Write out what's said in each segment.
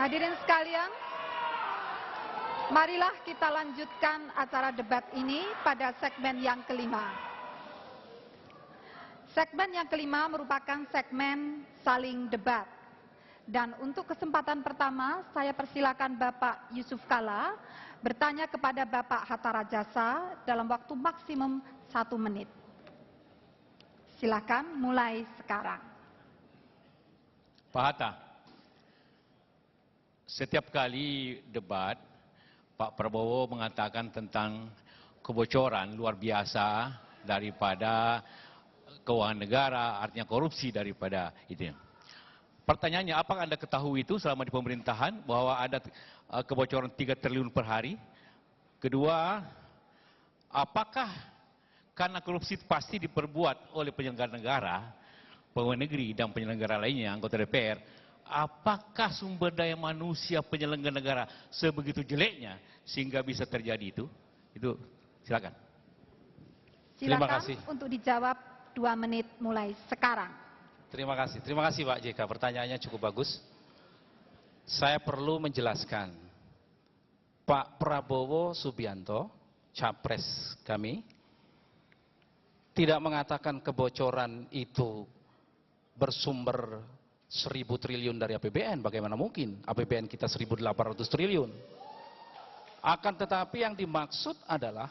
Hadirin sekalian, marilah kita lanjutkan acara debat ini pada segmen yang kelima. Segmen yang kelima merupakan segmen saling debat. Dan untuk kesempatan pertama, saya persilakan Bapak Yusuf Kalla bertanya kepada Bapak Hatta Rajasa dalam waktu maksimum 1 menit. Silakan mulai sekarang. Pak Hatta, setiap kali debat, Pak Prabowo mengatakan tentang kebocoran luar biasa daripada keuangan negara, artinya korupsi daripada itu. Pertanyaannya, apakah Anda ketahui itu selama di pemerintahan bahwa ada kebocoran 3 triliun per hari? Kedua, apakah karena korupsi pasti diperbuat oleh penyelenggara negara, pegawai negeri dan penyelenggara lainnya, anggota DPR, apakah sumber daya manusia penyelenggara negara sebegitu jeleknya sehingga bisa terjadi itu? Itu silakan. Silakan untuk dijawab 2 menit mulai sekarang. Terima kasih Pak JK, pertanyaannya cukup bagus. Saya perlu menjelaskan, Pak Prabowo Subianto, capres kami, tidak mengatakan kebocoran itu bersumber 1.000 triliun dari APBN, bagaimana mungkin? APBN kita 1.800 triliun. Akan tetapi yang dimaksud adalah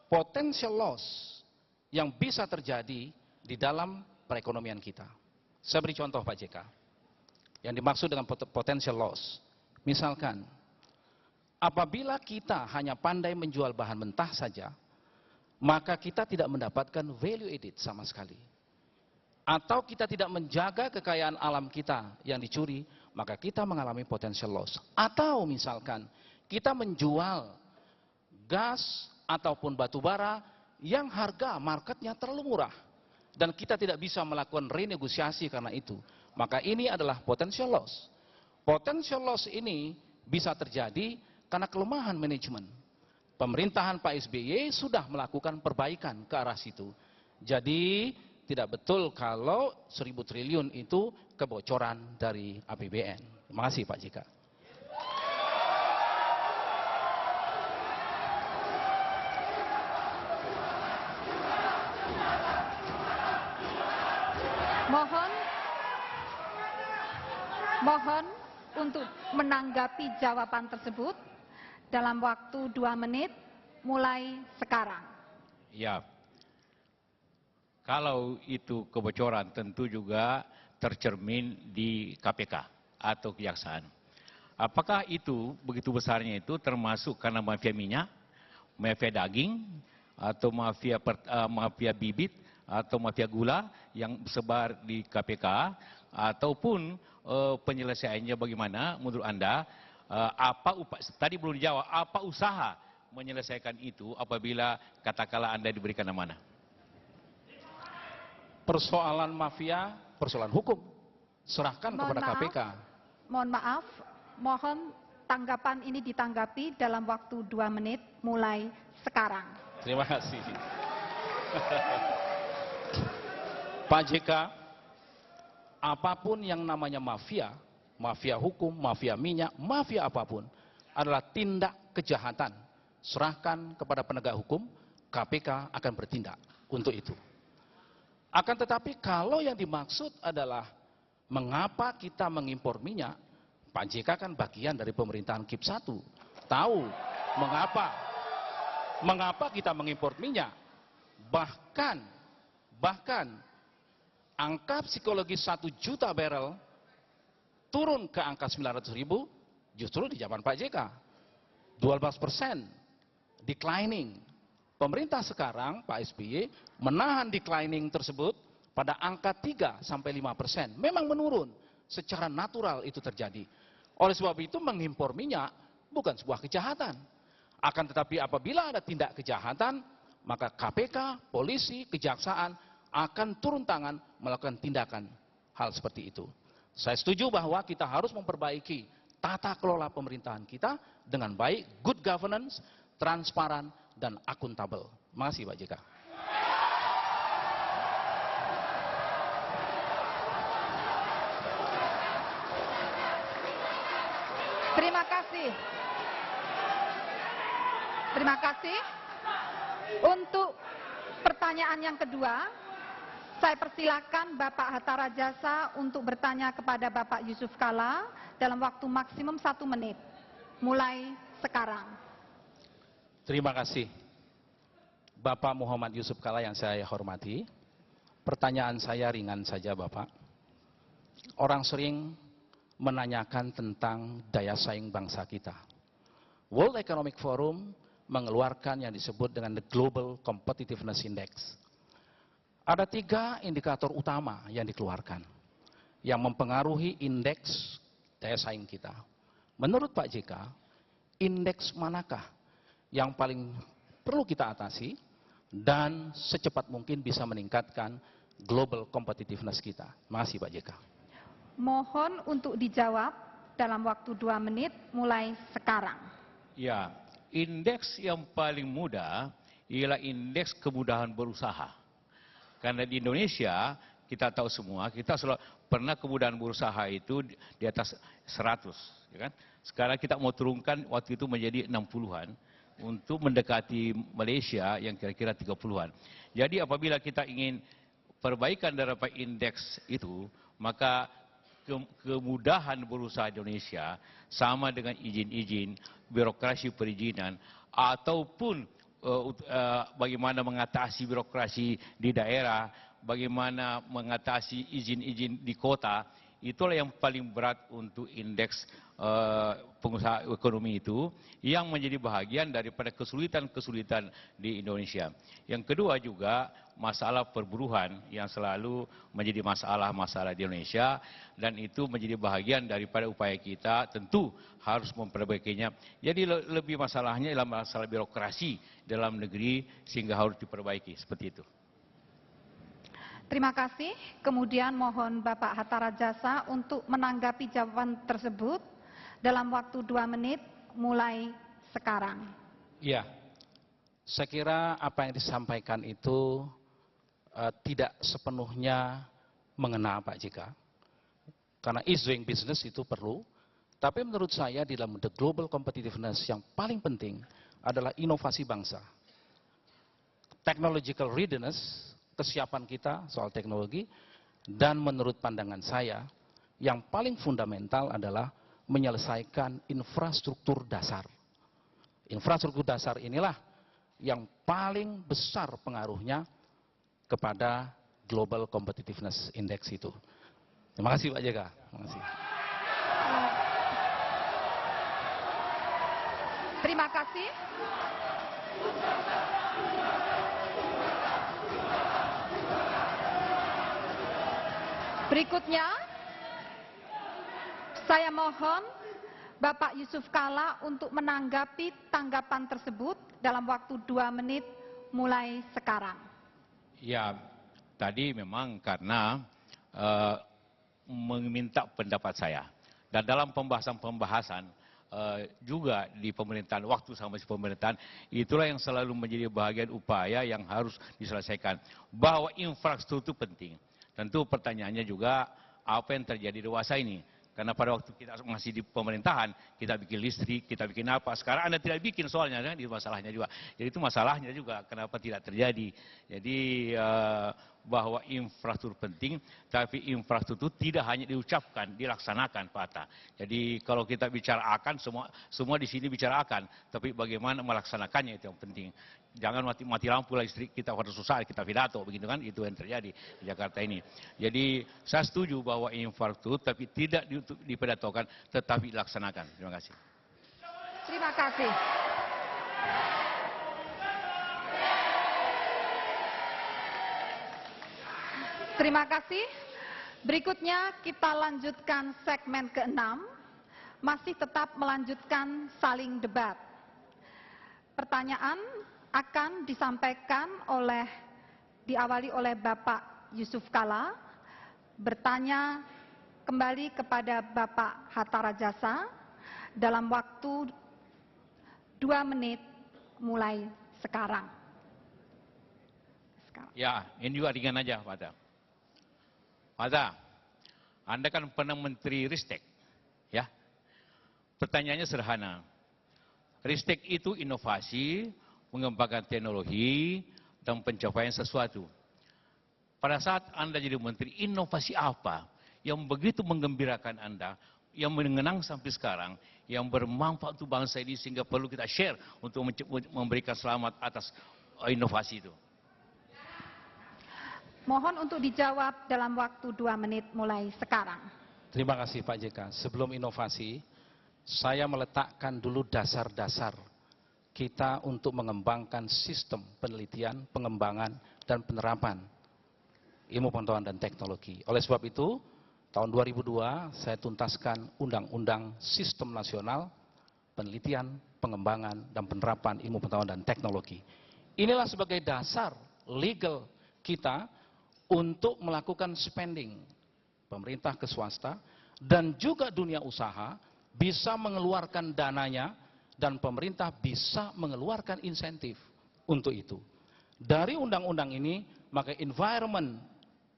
potential loss yang bisa terjadi di dalam perekonomian kita. Saya beri contoh Pak JK. Yang dimaksud dengan potential loss. Misalkan, apabila kita hanya pandai menjual bahan mentah saja, maka kita tidak mendapatkan value added sama sekali. Atau kita tidak menjaga kekayaan alam kita yang dicuri, maka kita mengalami potential loss. Atau misalkan, kita menjual gas ataupun batu bara yang harga marketnya terlalu murah. Dan kita tidak bisa melakukan renegosiasi karena itu. Maka ini adalah potential loss. Potential loss ini bisa terjadi karena kelemahan manajemen. Pemerintahan Pak SBY sudah melakukan perbaikan ke arah situ. Jadi tidak betul kalau 1.000 triliun itu kebocoran dari APBN. Terima kasih Pak JK. Mohon untuk menanggapi jawaban tersebut dalam waktu 2 menit mulai sekarang. Ya, kalau itu kebocoran tentu juga tercermin di KPK atau kejaksaan. Apakah itu begitu besarnya itu termasuk karena mafia minyak, mafia daging, atau mafia bibit, atau mafia gula yang sebar di KPK, ataupun penyelesaiannya bagaimana menurut Anda? Tadi belum dijawab, apa usaha menyelesaikan itu apabila katakanlah Anda diberikan amanah? Persoalan mafia, persoalan hukum. Serahkan kepada KPK. Mohon maaf, mohon tanggapan ini ditanggapi dalam waktu 2 menit mulai sekarang. Terima kasih. Pak JK, apapun yang namanya mafia, mafia hukum, mafia minyak, mafia apapun, adalah tindak kejahatan. Serahkan kepada penegak hukum, KPK akan bertindak untuk itu. Akan tetapi kalau yang dimaksud adalah mengapa kita mengimpor minyak, Pak JK kan bagian dari pemerintahan KIP 1. Tahu mengapa kita mengimpor minyak. Bahkan angka psikologis 1 juta barrel turun ke angka 900.000 justru di zaman Pak JK. 12% declining. Pemerintah sekarang, Pak SBY, menahan declining tersebut pada angka 3-5%. Memang menurun, secara natural itu terjadi. Oleh sebab itu mengimpor minyak bukan sebuah kejahatan. Akan tetapi apabila ada tindak kejahatan, maka KPK, polisi, kejaksaan akan turun tangan melakukan tindakan hal seperti itu. Saya setuju bahwa kita harus memperbaiki tata kelola pemerintahan kita dengan baik, good governance, transparan, dan akuntabel. Terima kasih Pak JK. Terima kasih. Terima kasih. Untuk pertanyaan yang kedua, saya persilakan Bapak Hatta Rajasa untuk bertanya kepada Bapak Yusuf Kala dalam waktu maksimum 1 menit. Mulai sekarang. Terima kasih. Bapak Muhammad Yusuf Kala yang saya hormati, pertanyaan saya ringan saja Bapak. Orang sering menanyakan tentang daya saing bangsa kita. World Economic Forum mengeluarkan yang disebut dengan the Global Competitiveness Index. Ada 3 indikator utama yang dikeluarkan yang mempengaruhi indeks daya saing kita. Menurut Pak JK, indeks manakah yang paling perlu kita atasi dan secepat mungkin bisa meningkatkan global competitiveness kita? Terima kasih Pak JK. Mohon untuk dijawab dalam waktu 2 menit mulai sekarang. Ya, indeks yang paling mudah ialah indeks kemudahan berusaha. Karena di Indonesia, kita tahu semua, kita selalu pernah kemudahan berusaha itu di atas 100. Ya kan? Sekarang kita mau turunkan waktu itu menjadi 60-an untuk mendekati Malaysia yang kira-kira 30-an. Jadi apabila kita ingin perbaikan daripada indeks itu, maka kemudahan berusaha Indonesia sama dengan izin-izin, birokrasi perizinan, ataupun bagaimana mengatasi birokrasi di daerah, bagaimana mengatasi izin-izin di kota, itulah yang paling berat untuk indeks pengusaha ekonomi itu, yang menjadi bahagian daripada kesulitan-kesulitan di Indonesia. Yang kedua juga masalah perburuan yang selalu menjadi masalah-masalah di Indonesia, dan itu menjadi bahagian daripada upaya kita, tentu harus memperbaikinya. Jadi lebih masalahnya adalah masalah birokrasi dalam negeri sehingga harus diperbaiki, seperti itu. Terima kasih. Kemudian mohon Bapak Hatta Rajasa untuk menanggapi jawaban tersebut dalam waktu 2 menit mulai sekarang. Ya, saya kira apa yang disampaikan itu tidak sepenuhnya mengena Pak JK. Karena ease doing business itu perlu, tapi menurut saya di dalam the global competitiveness yang paling penting adalah inovasi bangsa. Technological readiness, kesiapan kita soal teknologi, dan menurut pandangan saya yang paling fundamental adalah menyelesaikan infrastruktur dasar. Infrastruktur dasar inilah yang paling besar pengaruhnya kepada Global Competitiveness Index itu. Terima kasih Pak JK. Terima kasih. Terima kasih. Berikutnya, saya mohon Bapak Yusuf Kala untuk menanggapi tanggapan tersebut dalam waktu 2 menit mulai sekarang. Ya, tadi memang karena meminta pendapat saya. Dan dalam pembahasan-pembahasan juga di pemerintahan, waktu sama si pemerintahan, itulah yang selalu menjadi bahagian upaya yang harus diselesaikan. Bahwa infrastruktur penting. Tentu pertanyaannya juga apa yang terjadi di dewasa ini. Karena pada waktu kita masih di pemerintahan, kita bikin listrik, kita bikin apa. Sekarang Anda tidak bikin soalnya, kan? Itu masalahnya juga. Jadi itu masalahnya juga, kenapa tidak terjadi. Jadi bahwa infrastruktur penting, tapi infrastruktur tidak hanya diucapkan, dilaksanakan Pak Hatta. Jadi kalau kita bicara akan, semua di sini bicara akan, tapi bagaimana melaksanakannya itu yang penting. Jangan mati lampu listrik, kita harus susah, kita pidato, begitu kan? Itu yang terjadi di Jakarta ini. Jadi saya setuju bahwa infrastruktur, tapi tidak dipidatokan, tetapi dilaksanakan. Terima kasih. Terima kasih. Terima kasih. Berikutnya kita lanjutkan segmen ke-6, masih tetap melanjutkan saling debat. Pertanyaan akan disampaikan diawali oleh Bapak Yusuf Kala, bertanya kembali kepada Bapak Hatta Rajasa dalam waktu 2 menit mulai sekarang. Ya, ini juga ringan aja Pak Hatta. Pak Hatta, Anda kan pernah Menteri Ristek, ya. pertanyaannya sederhana. Ristek itu inovasi, mengembangkan teknologi, dan pencapaian sesuatu. Pada saat Anda jadi menteri, inovasi apa yang begitu menggembirakan Anda, yang mengenang sampai sekarang, yang bermanfaat untuk bangsa ini sehingga perlu kita share untuk memberikan selamat atas inovasi itu? Mohon untuk dijawab dalam waktu 2 menit mulai sekarang. Terima kasih Pak JK. Sebelum inovasi, saya meletakkan dulu dasar-dasar kita untuk mengembangkan sistem penelitian, pengembangan, dan penerapan ilmu pengetahuan dan teknologi. Oleh sebab itu, tahun 2002 saya tuntaskan Undang-Undang Sistem Nasional Penelitian, Pengembangan, dan Penerapan Ilmu Pengetahuan dan Teknologi. Inilah sebagai dasar legal kita untuk melakukan spending pemerintah ke swasta dan juga dunia usaha bisa mengeluarkan dananya dan pemerintah bisa mengeluarkan insentif untuk itu. Dari undang-undang ini maka environment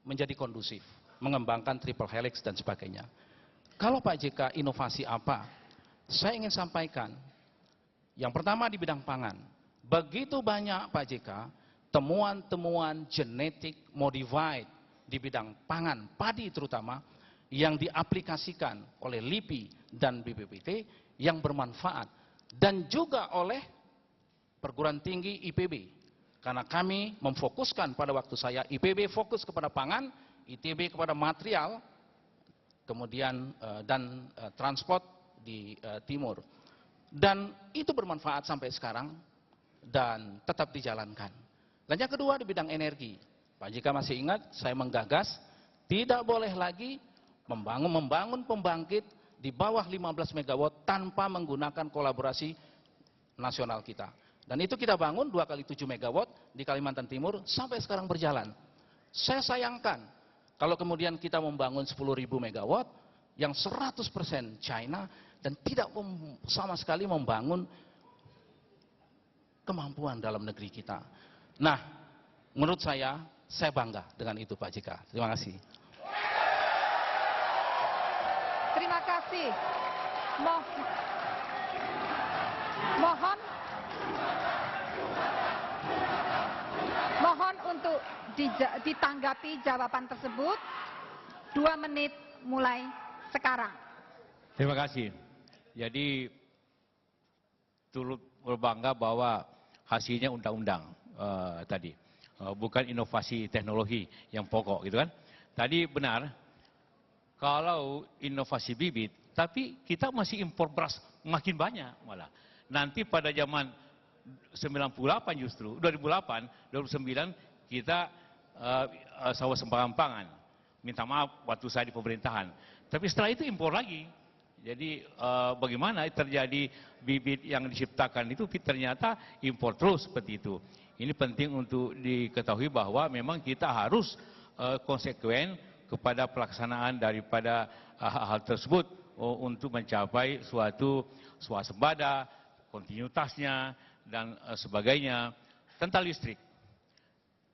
menjadi kondusif, mengembangkan triple helix dan sebagainya. Kalau Pak JK inovasi apa? Saya ingin sampaikan, yang pertama di bidang pangan. Begitu banyak Pak JK, temuan-temuan genetik modified di bidang pangan, padi terutama, yang diaplikasikan oleh LIPI dan BPPT yang bermanfaat. Dan juga oleh perguruan tinggi IPB. Karena kami memfokuskan pada waktu saya, IPB fokus kepada pangan, ITB kepada material, kemudian dan transport di timur. Dan itu bermanfaat sampai sekarang dan tetap dijalankan. Dan yang kedua di bidang energi. Pak JK masih ingat, saya menggagas tidak boleh lagi membangun pembangkit di bawah 15 MW tanpa menggunakan kolaborasi nasional kita. Dan itu kita bangun 2 kali 7 MW di Kalimantan Timur sampai sekarang berjalan. Saya sayangkan kalau kemudian kita membangun 10.000 MW yang 100% China dan tidak sama sekali membangun kemampuan dalam negeri kita. Nah, menurut saya bangga dengan itu Pak JK. Terima kasih. Terima kasih. Mohon untuk ditanggapi jawaban tersebut. 2 menit mulai sekarang. Terima kasih. Jadi turut berbangga bahwa hasilnya undang-undang tadi, bukan inovasi teknologi yang pokok, gitu kan? Tadi benar, kalau inovasi bibit, tapi kita masih impor beras makin banyak malah. Nanti pada zaman 98 justru, 2008, 2009 kita swasembada pangan. Minta maaf waktu saya di pemerintahan. Tapi setelah itu impor lagi. Jadi bagaimana terjadi bibit yang diciptakan itu ternyata impor terus seperti itu. Ini penting untuk diketahui bahwa memang kita harus konsekuen kepada pelaksanaan daripada hal tersebut untuk mencapai suatu swasembada, kontinuitasnya, dan sebagainya. Tentang listrik,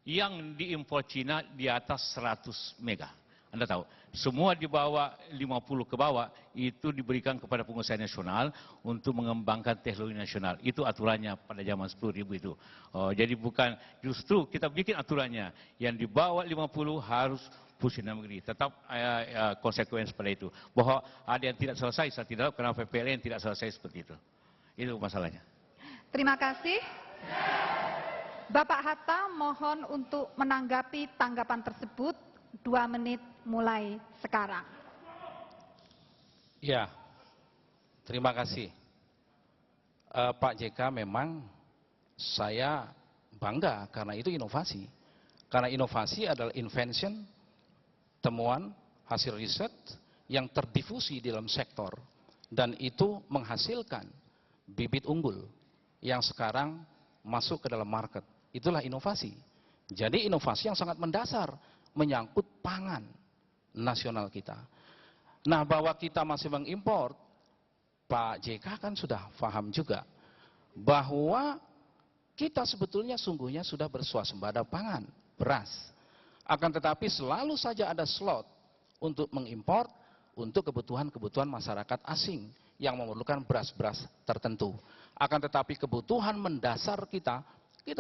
yang diimpor Cina di atas 100 mega. Anda tahu, semua di bawah 50 ke bawah itu diberikan kepada pengusaha nasional untuk mengembangkan teknologi nasional. Itu aturannya pada zaman 10.000 itu. Jadi bukan justru kita bikin aturannya, yang di bawah 50 harus pusat dalam negeri. Tetap konsekuen pada itu. Bahwa ada yang tidak selesai, saya tidak tahu kenapa PPLN tidak selesai seperti itu. Itu masalahnya. Terima kasih. Bapak Hatta mohon untuk menanggapi tanggapan tersebut. 2 menit mulai sekarang. Ya, terima kasih. Pak JK, memang saya bangga karena itu inovasi. Karena inovasi adalah invention, temuan, hasil riset yang terdifusi di dalam sektor. Dan itu menghasilkan bibit unggul yang sekarang masuk ke dalam market. Itulah inovasi. Jadi inovasi yang sangat mendasar menyangkut pangan nasional kita. Nah, bahwa kita masih mengimpor, Pak JK kan sudah paham juga bahwa kita sebetulnya sungguhnya sudah bersuasembada pangan, beras. Akan tetapi selalu saja ada slot untuk mengimpor untuk kebutuhan-kebutuhan masyarakat asing yang memerlukan beras-beras tertentu. Akan tetapi kebutuhan mendasar kita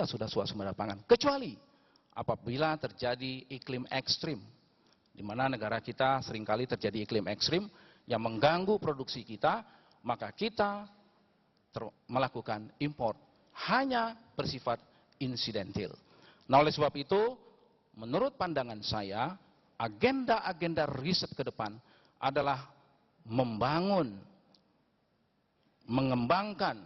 sudah swasembada pangan. Kecuali apabila terjadi iklim ekstrim, di mana negara kita seringkali terjadi iklim ekstrim yang mengganggu produksi kita, maka kita melakukan impor hanya bersifat insidentil. Nah, oleh sebab itu, menurut pandangan saya, agenda-agenda riset ke depan adalah mengembangkan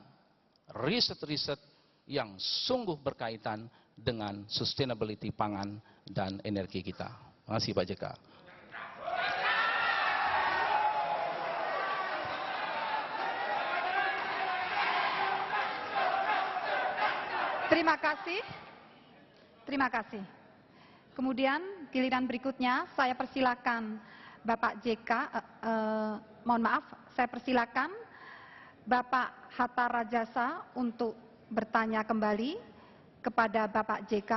riset-riset yang sungguh berkaitan dengan sustainability pangan dan energi kita. Terima kasih Pak JK. Terima kasih. Terima kasih. Kemudian giliran berikutnya saya persilakan Bapak JK, mohon maaf, saya persilakan Bapak Hatta Rajasa untuk bertanya kembali kepada Bapak JK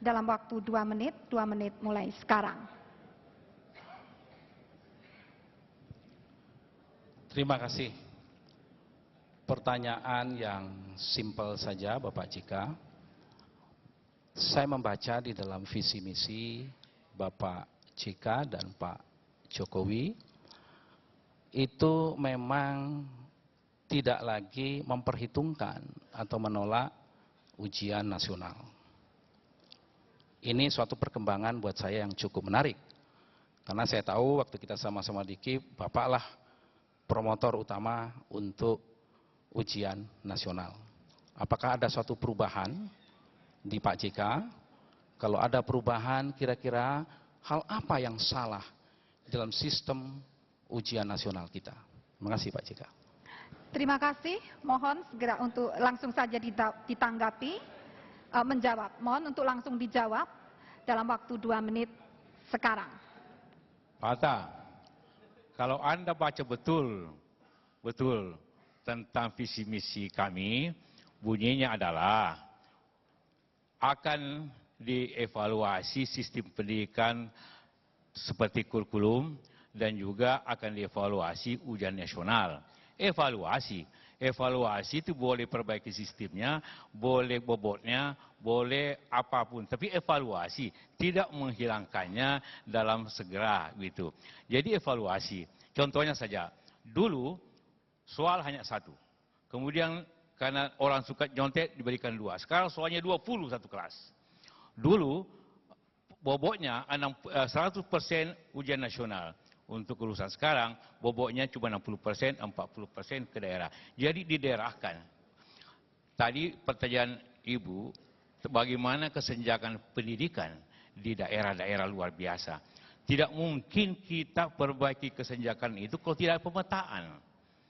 dalam waktu 2 menit mulai sekarang. Terima kasih. Pertanyaan yang simpel saja Bapak JK. Saya membaca di dalam visi misi Bapak JK dan Pak Jokowi itu memang tidak lagi memperhitungkan atau menolak ujian nasional. Ini suatu perkembangan buat saya yang cukup menarik. Karena saya tahu waktu kita sama-sama di KIP, Bapaklah promotor utama untuk ujian nasional. Apakah ada suatu perubahan di Pak JK? Kalau ada perubahan, kira-kira hal apa yang salah dalam sistem ujian nasional kita? Terima kasih Pak JK. Terima kasih. Mohon segera untuk langsung saja ditanggapi, menjawab. Mohon untuk langsung dijawab dalam waktu 2 menit sekarang. Pak Hatta, kalau Anda baca betul tentang visi misi kami, bunyinya adalah akan dievaluasi sistem pendidikan seperti kurikulum dan juga akan dievaluasi ujian nasional. Evaluasi itu boleh perbaiki sistemnya, boleh bobotnya, boleh apapun. Tapi evaluasi tidak menghilangkannya dalam segera gitu. Jadi evaluasi. Contohnya saja, dulu soal hanya 1. Kemudian karena orang suka nyontek diberikan 2. Sekarang soalnya 20 satu kelas. Dulu bobotnya 100% ujian nasional. Untuk lulusan sekarang bobotnya cuma 60%, 40% ke daerah. Jadi didaerahkan. Tadi pertanyaan Ibu, bagaimana kesenjangan pendidikan di daerah-daerah luar biasa. Tidak mungkin kita perbaiki kesenjangan itu kalau tidak ada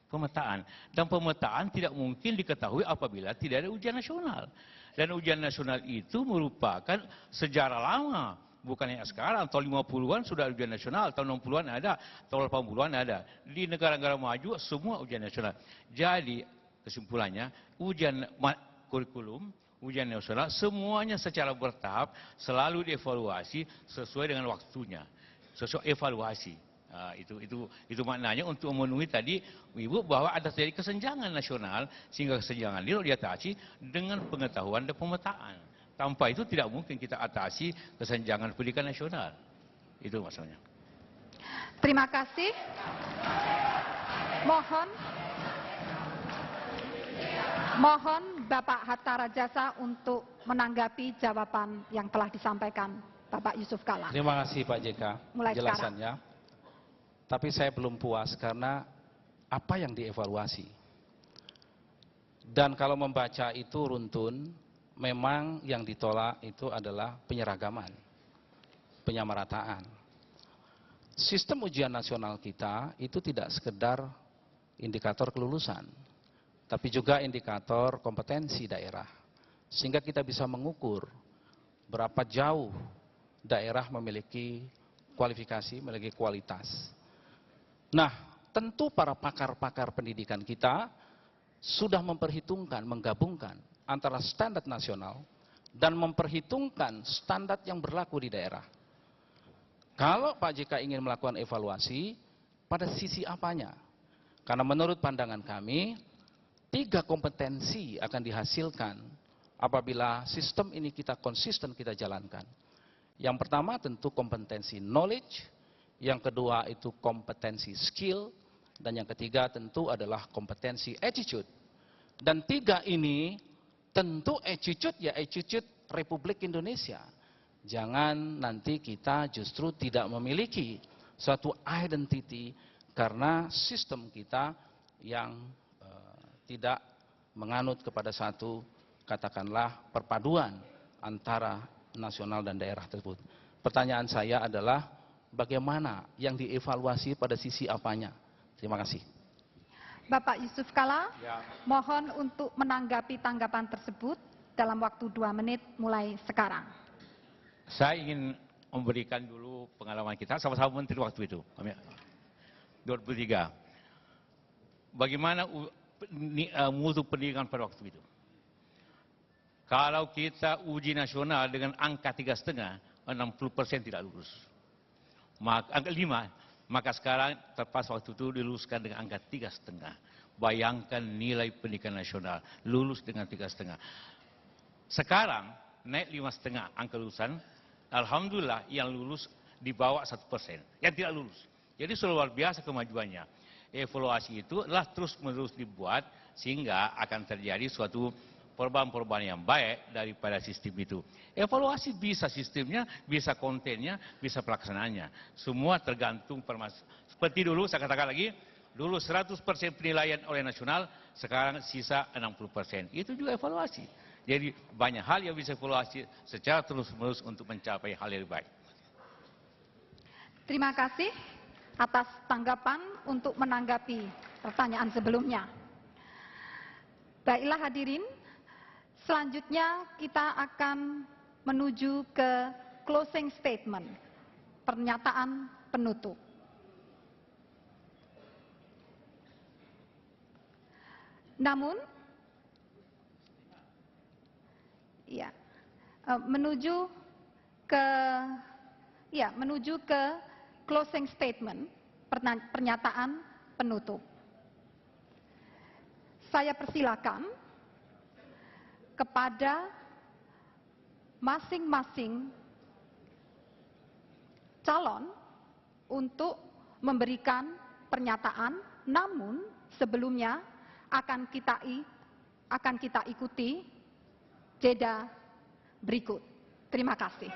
pemetaan. Dan pemetaan tidak mungkin diketahui apabila tidak ada ujian nasional. Dan ujian nasional itu merupakan sejarah lama. Bukan hanya sekarang, tahun 50-an sudah ujian nasional, tahun 60-an ada, tahun 80-an ada. Di negara-negara maju semua ujian nasional. Jadi kesimpulannya, ujian kurikulum, ujian nasional, semuanya secara bertahap selalu dievaluasi sesuai dengan waktunya. Sesuai evaluasi. Nah, itu maknanya untuk memenuhi tadi Ibu bahwa ada terjadi kesenjangan nasional sehingga kesenjangan itu diatasi dengan pengetahuan dan pemetaan. Tanpa itu tidak mungkin kita atasi kesenjangan pendidikan nasional. Itu maksudnya. Terima kasih. Mohon Bapak Hatta Rajasa untuk menanggapi jawaban yang telah disampaikan Bapak Yusuf Kalla. Terima kasih Pak JK penjelasannya. Tapi saya belum puas karena apa yang dievaluasi. Dan kalau membaca itu runtun, memang yang ditolak itu adalah penyeragaman, penyamarataan. Sistem ujian nasional kita itu tidak sekedar indikator kelulusan, tapi juga indikator kompetensi daerah. Sehingga kita bisa mengukur berapa jauh daerah memiliki kualifikasi, memiliki kualitas. Nah, tentu para pakar-pakar pendidikan kita sudah memperhitungkan, menggabungkan antara standar nasional dan memperhitungkan standar yang berlaku di daerah. Kalau Pak JK ingin melakukan evaluasi, pada sisi apanya? Karena menurut pandangan kami, 3 kompetensi akan dihasilkan apabila sistem ini kita konsisten kita jalankan. Yang pertama tentu kompetensi knowledge, yang kedua itu kompetensi skill, dan yang ketiga tentu adalah kompetensi attitude. Dan 3 ini tentu attitude ya attitude Republik Indonesia. Jangan nanti kita justru tidak memiliki suatu identity karena sistem kita yang tidak menganut kepada satu katakanlah perpaduan antara nasional dan daerah tersebut. Pertanyaan saya adalah bagaimana yang dievaluasi pada sisi apanya? Terima kasih. Bapak Yusuf Kala, Ya. mohon untuk menanggapi tanggapan tersebut dalam waktu 2 menit mulai sekarang. Saya ingin memberikan dulu pengalaman kita sama-sama menteri waktu itu. 2003. Bagaimana mutu pendidikan pada waktu itu? Kalau kita uji nasional dengan angka 3,5, 60% tidak lulus. Angka 5, maka sekarang tepat waktu itu diluluskan dengan angka 3,5. Bayangkan nilai pendidikan nasional, lulus dengan 3,5. Sekarang naik 5,5 angka lulusan, alhamdulillah yang lulus di bawah 1%, yang tidak lulus. Jadi luar biasa kemajuannya. Evaluasi itu adalah terus-menerus dibuat sehingga akan terjadi suatu perubahan-perubahan yang baik daripada sistem itu. Evaluasi bisa sistemnya, bisa kontennya, bisa pelaksanaannya. Semua tergantung seperti dulu, saya katakan lagi, dulu 100% penilaian oleh nasional, sekarang sisa 60%. Itu juga evaluasi. Jadi banyak hal yang bisa evaluasi secara terus-menerus untuk mencapai hal yang baik. Terima kasih atas tanggapan untuk menanggapi pertanyaan sebelumnya. Baiklah hadirin, selanjutnya kita akan menuju ke closing statement, pernyataan penutup. Namun, ya, menuju ke closing statement, pernyataan penutup. Saya persilakan kepada masing-masing calon untuk memberikan pernyataan, namun sebelumnya akan kita ikuti jeda berikut. Terima kasih.